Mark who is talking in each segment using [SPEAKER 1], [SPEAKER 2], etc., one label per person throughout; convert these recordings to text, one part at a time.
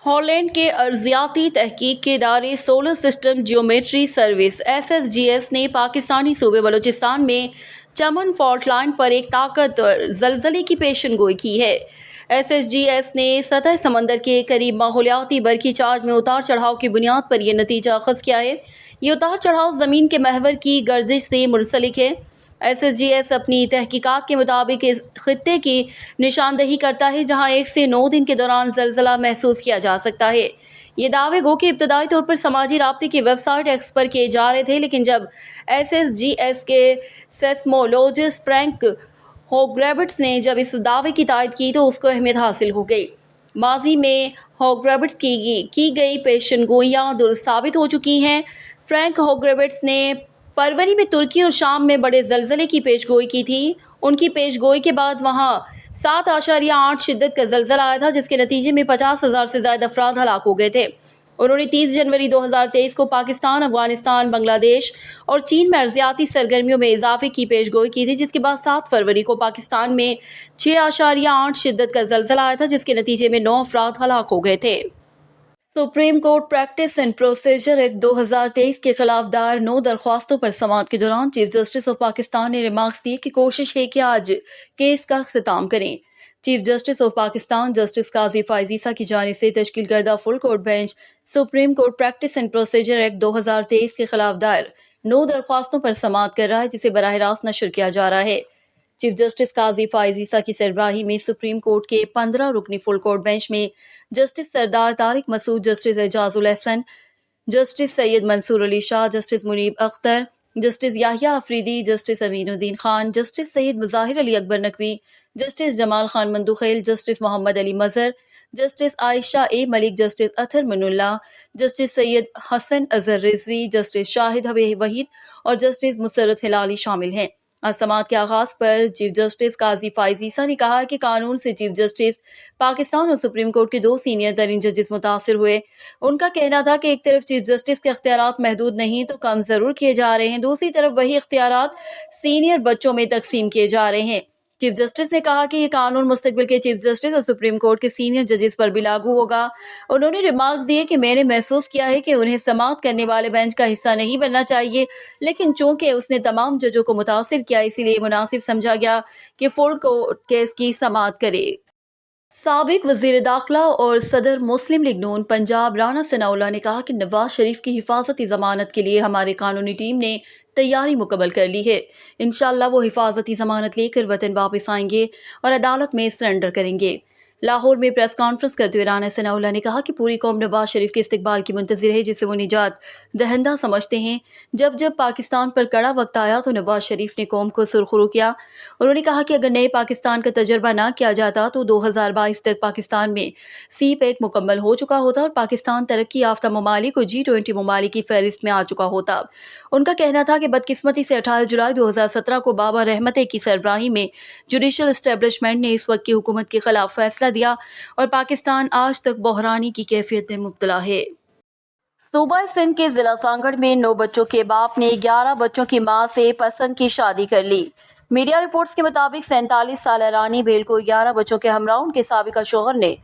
[SPEAKER 1] Holland کے ارضیاتی تحقیق کے ادارے solar system geometry service (SSGS) نے پاکستانی صوبے بلوچستان میں چمن فالٹ لائن پر ایک طاقتور زلزلے کی پیشن گوئی کی ہے۔ SSGS نے سطح سمندر کے قریب ماحولیاتی برقی چارج میں اتار چڑھاؤ کی بنیاد پر یہ نتیجہ اخذ کیا ہے۔ یہ اتار چڑھاؤ زمین کے محور کی گردش سے منسلک ہے۔ SSGS اپنی تحقیقات کے مطابق اس خطے کی نشاندہی کرتا ہے جہاں 1 سے 9 دن کے دوران زلزلہ محسوس کیا جا سکتا ہے۔ یہ دعوے گو کہ ابتدائی طور پر سماجی رابطے کی ویب سائٹ ایکس پر کیے جا رہے تھے، لیکن جب SSGS کے سیسمولوجسٹ فرینک ہوگریبٹس نے جب اس دعوے کی تائید کی تو اس کو اہمیت حاصل ہو گئی۔ ماضی میں ہوگریبٹس کی گئی پیشن گوئیاں درست ثابت ہو چکی ہیں۔ فرینک ہوگریبٹس نے فروری میں ترکی اور شام میں بڑے زلزلے کی پیش گوئی کی تھی۔ ان کی پیش گوئی کے بعد وہاں 7.8 شدت کا زلزلہ آیا تھا، جس کے نتیجے میں 50,000 سے زائد افراد ہلاک ہو گئے تھے۔ انہوں نے 30 جنوری 2023 کو پاکستان، افغانستان، بنگلہ دیش اور چین میں ارضیاتی سرگرمیوں میں اضافے کی پیش گوئی کی تھی، جس کے بعد 7 فروری کو پاکستان میں 6.8 شدت کا زلزلہ آیا تھا، جس کے نتیجے میں 9 افراد ہلاک ہو گئے تھے۔ Supreme court practice and procedure act 2023 کے خلاف دائر 9 درخواستوں پر سماعت کے دوران چیف جسٹس آف پاکستان نے ریمارکس دیے کہ کوشش ہے کہ آج کیس کا اختتام کریں۔ Chief justice of Pakistan justice Qazi Faez Isa کی جانب سے تشکیل کردہ full court bench supreme court practice and procedure act 2023 کے خلاف دائر 9 درخواستوں پر سماعت کر رہا ہے، جسے براہ راست نشر کیا جا رہا ہے۔ چیف جسٹس قاضی فائز عیسیٰ کی سربراہی میں سپریم کورٹ کے 15 رکنی فل کورٹ بینچ میں جسٹس سردار طارق مسعود، جسٹس اعجاز الحسن، جسٹس سید منصور علی شاہ، جسٹس منیب اختر، جسٹس یحییٰ افریدی، جسٹس امین الدین خان، جسٹس سید مظاہر علی اکبر نقوی، جسٹس جمال خان مندوخیل، جسٹس محمد علی مظہر، جسٹس عائشہ اے ملک، جسٹس اطہر من اللہ، جسٹس سید حسن اظہر رضوی، جسٹس شاہد وحید اور جسٹس مسرت ہلالی شامل ہیں۔ آج سماعت کے آغاز پر چیف جسٹس قاضی فائز عیسیٰ نے کہا کہ قانون سے چیف جسٹس پاکستان اور سپریم کورٹ کے 2 سینئر ترین ججز متاثر ہوئے۔ ان کا کہنا تھا کہ ایک طرف چیف جسٹس کے اختیارات محدود نہیں تو کم ضرور کیے جا رہے ہیں، دوسری طرف وہی اختیارات سینئر بچوں میں تقسیم کیے جا رہے ہیں۔ چیف جسٹس نے کہا کہ یہ قانون مستقبل کے چیف جسٹس اور سپریم کورٹ کے سینئر ججز پر بھی لاگو ہوگا۔ انہوں نے ریمارکس دیے کہ میں نے محسوس کیا ہے کہ انہیں سماعت کرنے والے بینچ کا حصہ نہیں بننا چاہیے، لیکن چونکہ اس نے تمام ججوں کو متاثر کیا، اسی لیے مناسب سمجھا گیا کہ فل کورٹ کیس کی سماعت کرے۔ سابق وزیر داخلہ اور صدر مسلم لیگ نون پنجاب رانا ثناءاللہ نے کہا کہ نواز شریف کی حفاظتی ضمانت کے لیے ہماری قانونی ٹیم نے تیاری مکمل کر لی ہے۔ انشاءاللہ وہ حفاظتی ضمانت لے کر وطن واپس آئیں گے اور عدالت میں سرنڈر کریں گے۔ لاہور میں پریس کانفرنس کرتے ہوئے رانا ثناءاللہ نے کہا کہ پوری قوم نواز شریف کے استقبال کی منتظر ہے، جسے وہ نجات دہندہ سمجھتے ہیں۔ جب پاکستان پر کڑا وقت آیا تو نواز شریف نے قوم کو سرخرو کیا۔ انہوں نے کہا کہ اگر نئے پاکستان کا تجربہ نہ کیا جاتا تو 2022 تک پاکستان میں سی پیک مکمل ہو چکا ہوتا اور پاکستان ترقی یافتہ ممالک اور G20 ممالک کی فہرست میں آ چکا ہوتا۔ ان کا کہنا تھا کہ بدقسمتی سے 28 جولائی 2017 کو بابا رحمتے کی سربراہی میں جوڈیشل اسٹیبلشمنٹ نے اس وقت کی حکومت کے خلاف فیصلہ دیا اور پاکستان آج تک بحرانی کی کیفیت میں مبتلا ہے۔ صوبہ سندھ کے ضلع سانگڑ میں 9 بچوں کے باپ نے 11 بچوں کی ماں سے پسند کی شادی کر لی۔ میڈیا رپورٹس کے مطابق 47 سالہ رانی بھیل کو 11 بچوں کے ہمراہ ان کے سابقہ شوہر نے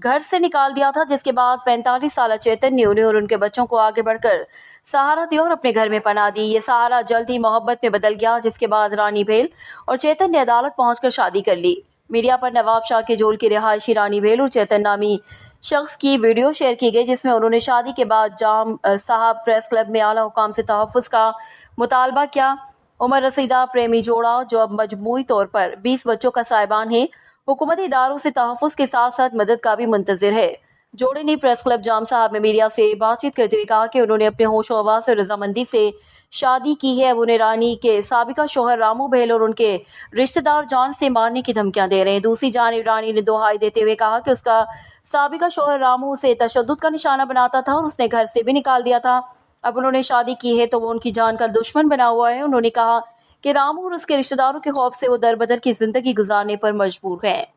[SPEAKER 1] گھر سے نکال دیا تھا، جس کے بعد 45 سالہ چیتن نے انہیں اور ان کے بچوں کو آگے بڑھ کر سہارا دیا اور اپنے گھر میں پناہ دی۔ یہ سہارا جلد ہی محبت میں بدل گیا، جس کے بعد رانی بھیل اور چیتن نے عدالت پہنچ کر شادی کر لی۔ میڈیا پر نواب شاہ کے جول کی رہائشی رانی بھیل اور چیتن نامی شخص کی ویڈیو شیئر کی گئی، جس میں انہوں نے شادی کے بعد جام صاحب پریس کلب میں اعلیٰ حکام سے تحفظ کا مطالبہ کیا۔ عمر رسیدہ پریمی جوڑا جو اب مجموعی طور پر 20 بچوں کا صاحبان ہے، حکومتی اداروں سے تحفظ کے ساتھ ساتھ مدد کا بھی منتظر ہے۔ جوڑے نے پریس کلب جام صاحب میں میڈیا سے بات چیت کرتے ہوئے کہا کہ انہوں نے اپنے ہوش و حواس اور رضامندی سے شادی کی ہے۔ اب انہیں رانی کے سابقہ شوہر رامو بھیل اور ان کے رشتہ دار جان سے مارنے کی دھمکیاں دے رہے ہیں۔ دوسری جانب رانی نے دہائی دیتے ہوئے کہا کہ اس کا سابقہ شوہر رامو اسے تشدد کا نشانہ بناتا تھا اور اس نے گھر سے بھی نکال دیا تھا۔ اب انہوں نے شادی کی ہے تو وہ ان کی جان کا دشمن بنا ہوا ہے۔ انہوں نے کہا کہ رامو اور اس کے رشتہ داروں کے خوف سے وہ در بدر کی زندگی گزارنے پر مجبور ہیں۔